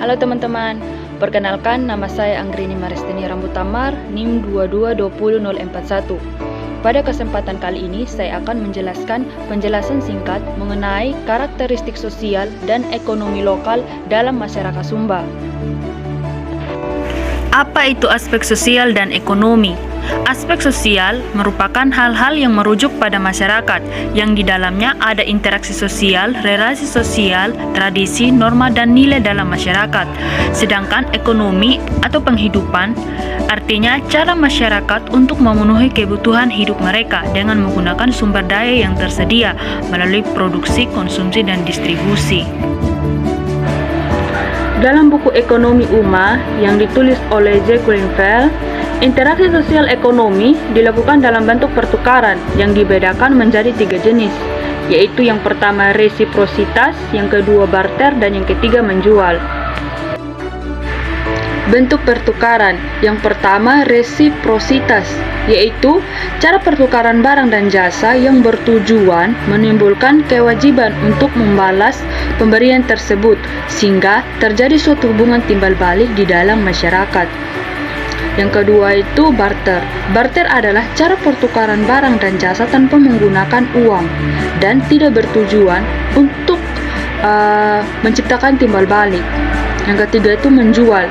Halo teman-teman, perkenalkan nama saya Anggrini Marestini Rambutamar, NIM 2220.041. Pada kesempatan kali ini saya akan menjelaskan penjelasan singkat mengenai karakteristik sosial dan ekonomi lokal dalam masyarakat Sumba. Apa itu aspek sosial dan ekonomi? Aspek sosial merupakan hal-hal yang merujuk pada masyarakat, yang di dalamnya ada interaksi sosial, relasi sosial, tradisi, norma, dan nilai dalam masyarakat. Sedangkan ekonomi atau penghidupan artinya cara masyarakat untuk memenuhi kebutuhan hidup mereka dengan menggunakan sumber daya yang tersedia melalui produksi, konsumsi, dan distribusi. Dalam buku Ekonomi UMA yang ditulis oleh J. Greenfeld, interaksi sosial ekonomi dilakukan dalam bentuk pertukaran yang dibedakan menjadi 3 jenis, yaitu yang pertama resiprositas, yang kedua barter, dan yang ketiga menjual. Bentuk pertukaran yang pertama resiprositas, yaitu cara pertukaran barang dan jasa yang bertujuan menimbulkan kewajiban untuk membalas pemberian tersebut sehingga terjadi suatu hubungan timbal balik di dalam masyarakat. Yang kedua itu barter. Barter adalah cara pertukaran barang dan jasa tanpa menggunakan uang dan tidak bertujuan untuk menciptakan timbal balik. Yang ketiga itu menjual,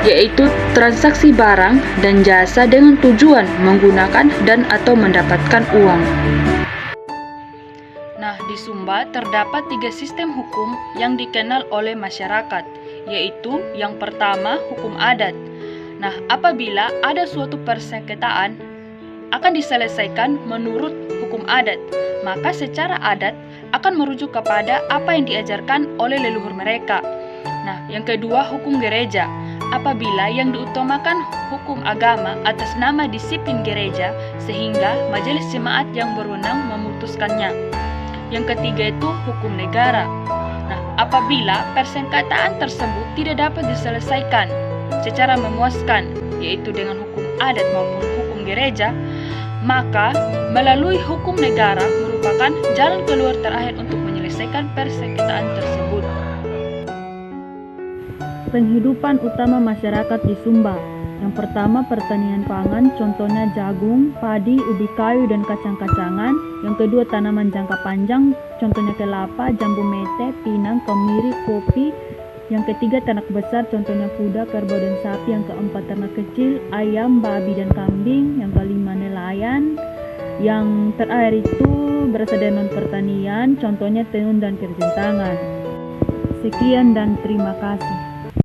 yaitu transaksi barang dan jasa dengan tujuan menggunakan dan atau mendapatkan uang. Nah, di Sumba terdapat 3 sistem hukum yang dikenal oleh masyarakat, yaitu yang pertama hukum adat. Nah, apabila ada suatu persengketaan akan diselesaikan menurut hukum adat, maka secara adat akan merujuk kepada apa yang diajarkan oleh leluhur mereka. Nah, yang kedua hukum gereja. Apabila yang diutamakan hukum agama atas nama disiplin gereja sehingga majelis jemaat yang berwenang memutuskannya. Yang ketiga itu hukum negara. Nah, apabila persengketaan tersebut tidak dapat diselesaikan secara memuaskan, yaitu dengan hukum adat maupun hukum gereja, maka melalui hukum negara merupakan jalan keluar terakhir untuk menyelesaikan persengketaan tersebut. Penghidupan utama masyarakat di Sumba. Yang pertama pertanian pangan, contohnya jagung, padi, ubi kayu, dan kacang-kacangan. Yang kedua tanaman jangka panjang, contohnya kelapa, jambu mete, pinang, kemiri, kopi. Yang ketiga ternak besar, contohnya kuda, kerbau, dan sapi. Yang keempat ternak kecil, ayam, babi, dan kambing. Yang kelima nelayan. Yang terakhir itu berasal dari non-pertanian, contohnya tenun dan kerja tangan. Sekian dan terima kasih.